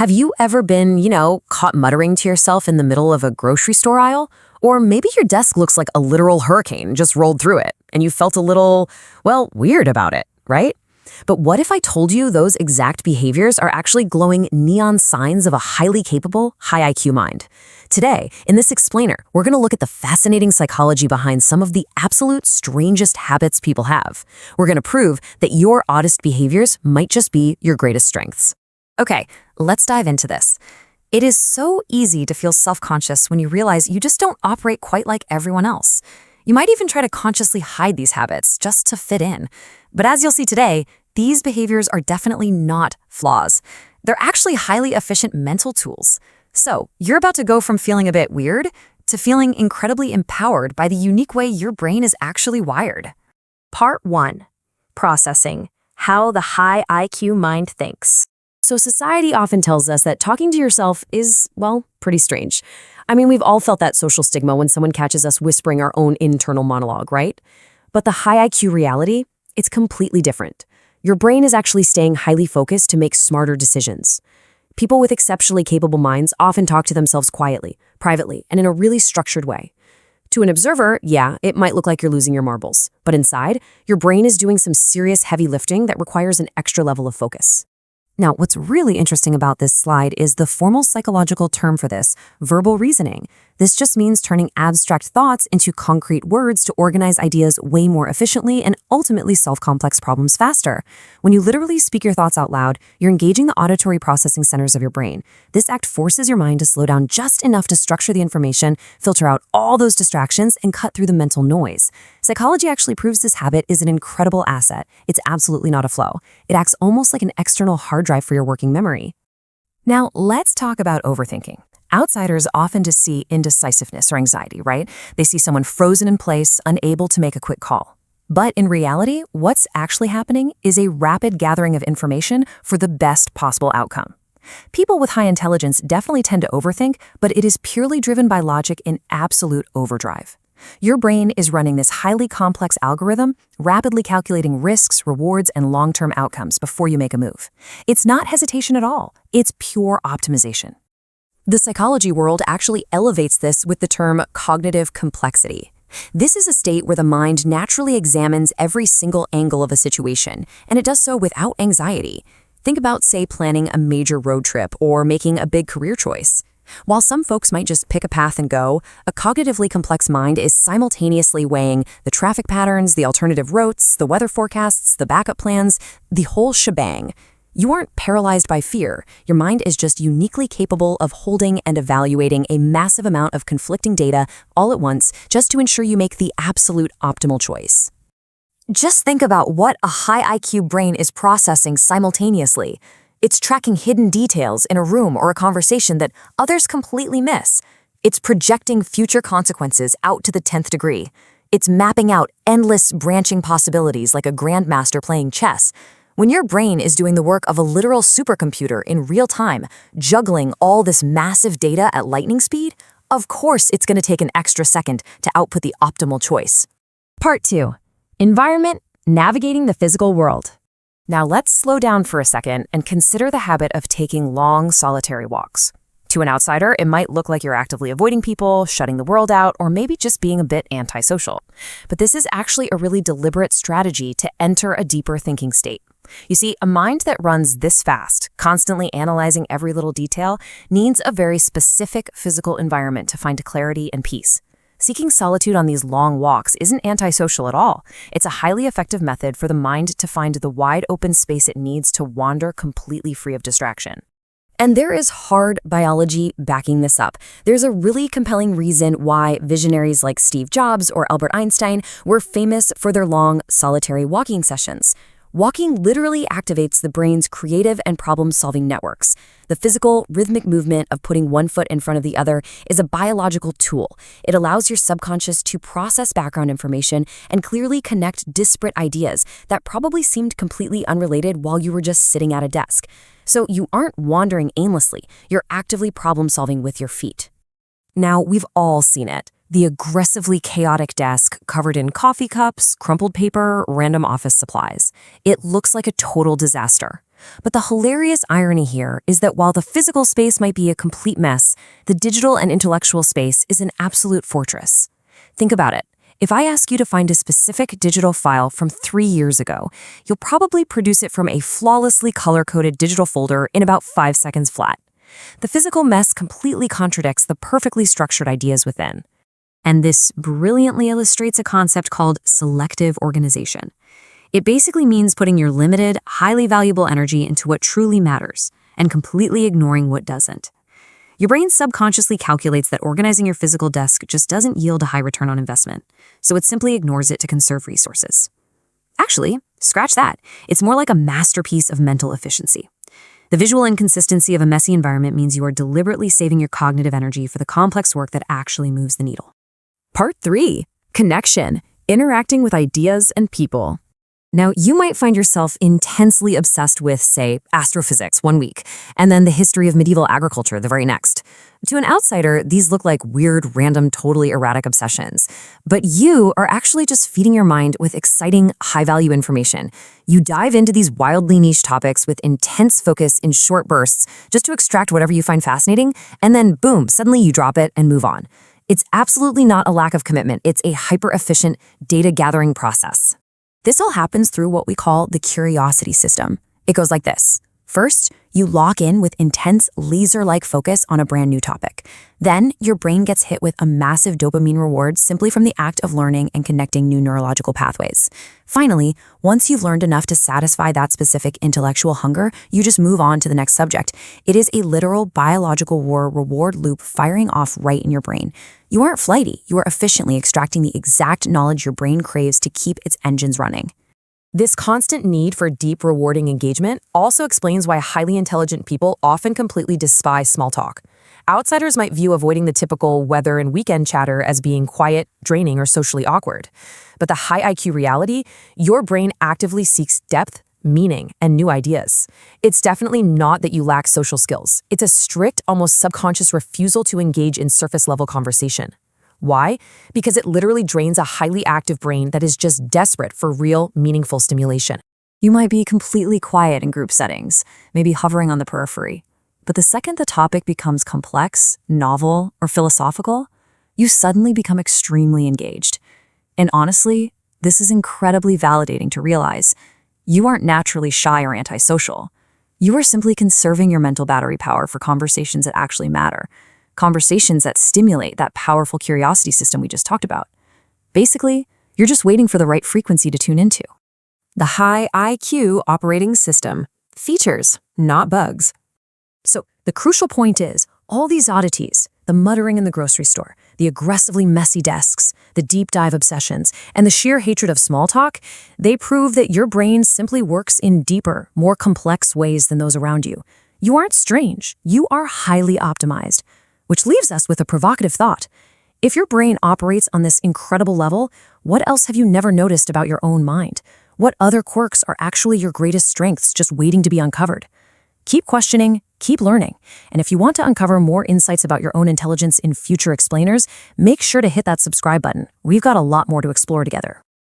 Have you ever been, caught muttering to yourself in the middle of a grocery store aisle? Or maybe your desk looks like a literal hurricane just rolled through it, and you felt a little, weird about it, right? But what if I told you those exact behaviors are actually glowing neon signs of a highly capable, high IQ mind? Today, in this explainer, we're going to look at the fascinating psychology behind some of the absolute strangest habits people have. We're going to prove that your oddest behaviors might just be your greatest strengths. Okay, let's dive into this. It is so easy to feel self-conscious when you realize you just don't operate quite like everyone else. You might even try to consciously hide these habits just to fit in. But as you'll see today, these behaviors are definitely not flaws. They're actually highly efficient mental tools. So you're about to go from feeling a bit weird to feeling incredibly empowered by the unique way your brain is actually wired. Part 1. Processing. How the high IQ mind thinks. So society often tells us that talking to yourself is, pretty strange. I mean, we've all felt that social stigma when someone catches us whispering our own internal monologue, right? But the high IQ reality, it's completely different. Your brain is actually staying highly focused to make smarter decisions. People with exceptionally capable minds often talk to themselves quietly, privately, and in a really structured way. To an observer, it might look like you're losing your marbles, but inside, your brain is doing some serious heavy lifting that requires an extra level of focus. Now, what's really interesting about this slide is the formal psychological term for this, verbal reasoning. This just means turning abstract thoughts into concrete words to organize ideas way more efficiently and ultimately solve complex problems faster. When you literally speak your thoughts out loud, you're engaging the auditory processing centers of your brain. This act forces your mind to slow down just enough to structure the information, filter out all those distractions, and cut through the mental noise. Psychology actually proves this habit is an incredible asset. It's absolutely not a flaw. It acts almost like an external hard drive for your working memory. Now, let's talk about overthinking. Outsiders often just see indecisiveness or anxiety, right? They see someone frozen in place, unable to make a quick call. But in reality, what's actually happening is a rapid gathering of information for the best possible outcome. People with high intelligence definitely tend to overthink, but it is purely driven by logic in absolute overdrive. Your brain is running this highly complex algorithm, rapidly calculating risks, rewards, and long-term outcomes before you make a move. It's not hesitation at all. It's pure optimization. The psychology world actually elevates this with the term cognitive complexity. This is a state where the mind naturally examines every single angle of a situation, and it does so without anxiety. Think about, say, planning a major road trip or making a big career choice. While some folks might just pick a path and go, a cognitively complex mind is simultaneously weighing the traffic patterns, the alternative routes, the weather forecasts, the backup plans, the whole shebang. You aren't paralyzed by fear. Your mind is just uniquely capable of holding and evaluating a massive amount of conflicting data all at once just to ensure you make the absolute optimal choice. Just think about what a high IQ brain is processing simultaneously. It's tracking hidden details in a room or a conversation that others completely miss. It's projecting future consequences out to the 10th degree. It's mapping out endless branching possibilities like a grandmaster playing chess. When your brain is doing the work of a literal supercomputer in real time, juggling all this massive data at lightning speed, of course it's going to take an extra second to output the optimal choice. Part 2. Environment, navigating the physical world. Now let's slow down for a second and consider the habit of taking long, solitary walks. To an outsider, it might look like you're actively avoiding people, shutting the world out, or maybe just being a bit antisocial. But this is actually a really deliberate strategy to enter a deeper thinking state. You see, a mind that runs this fast, constantly analyzing every little detail, needs a very specific physical environment to find clarity and peace. Seeking solitude on these long walks isn't antisocial at all. It's a highly effective method for the mind to find the wide open space it needs to wander completely free of distraction. And there is hard biology backing this up. There's a really compelling reason why visionaries like Steve Jobs or Albert Einstein were famous for their long, solitary walking sessions. Walking literally activates the brain's creative and problem-solving networks. The physical, rhythmic movement of putting one foot in front of the other is a biological tool. It allows your subconscious to process background information and clearly connect disparate ideas that probably seemed completely unrelated while you were just sitting at a desk. So you aren't wandering aimlessly. You're actively problem-solving with your feet. Now, we've all seen it. The aggressively chaotic desk covered in coffee cups, crumpled paper, random office supplies. It looks like a total disaster. But the hilarious irony here is that while the physical space might be a complete mess, the digital and intellectual space is an absolute fortress. Think about it. If I ask you to find a specific digital file from 3 years ago, you'll probably produce it from a flawlessly color-coded digital folder in about 5 seconds flat. The physical mess completely contradicts the perfectly structured ideas within. And this brilliantly illustrates a concept called selective organization. It basically means putting your limited, highly valuable energy into what truly matters and completely ignoring what doesn't. Your brain subconsciously calculates that organizing your physical desk just doesn't yield a high return on investment, so it simply ignores it to conserve resources. Actually, scratch that. It's more like a masterpiece of mental efficiency. The visual inconsistency of a messy environment means you are deliberately saving your cognitive energy for the complex work that actually moves the needle. Part 3. Connection. Interacting with ideas and people. Now, you might find yourself intensely obsessed with, say, astrophysics one week, and then the history of medieval agriculture the very next. To an outsider, these look like weird, random, totally erratic obsessions. But you are actually just feeding your mind with exciting, high-value information. You dive into these wildly niche topics with intense focus in short bursts just to extract whatever you find fascinating, and then boom, suddenly you drop it and move on. It's absolutely not a lack of commitment. It's a hyper-efficient data-gathering process. This all happens through what we call the curiosity system. It goes like this. First, you lock in with intense, laser-like focus on a brand new topic. Then, your brain gets hit with a massive dopamine reward simply from the act of learning and connecting new neurological pathways. Finally, once you've learned enough to satisfy that specific intellectual hunger, you just move on to the next subject. It is a literal biological war reward loop firing off right in your brain. You aren't flighty, you are efficiently extracting the exact knowledge your brain craves to keep its engines running. This constant need for deep, rewarding engagement also explains why highly intelligent people often completely despise small talk. Outsiders might view avoiding the typical weather and weekend chatter as being quiet, draining, or socially awkward. But the high IQ reality, your brain actively seeks depth, meaning, and new ideas. It's definitely not that you lack social skills. It's a strict, almost subconscious refusal to engage in surface-level conversation. Why? Because it literally drains a highly active brain that is just desperate for real, meaningful stimulation. You might be completely quiet in group settings, maybe hovering on the periphery. But the second the topic becomes complex, novel, or philosophical, you suddenly become extremely engaged. And honestly, this is incredibly validating to realize. You aren't naturally shy or antisocial. You are simply conserving your mental battery power for conversations that actually matter. Conversations that stimulate that powerful curiosity system we just talked about. Basically, you're just waiting for the right frequency to tune into. The high IQ operating system. Features, not bugs. So the crucial point is, all these oddities, the muttering in the grocery store, the aggressively messy desks, the deep dive obsessions, and the sheer hatred of small talk, they prove that your brain simply works in deeper, more complex ways than those around you. You aren't strange, you are highly optimized. Which leaves us with a provocative thought. If your brain operates on this incredible level, what else have you never noticed about your own mind? What other quirks are actually your greatest strengths just waiting to be uncovered? Keep questioning, keep learning. And if you want to uncover more insights about your own intelligence in future explainers, make sure to hit that subscribe button. We've got a lot more to explore together.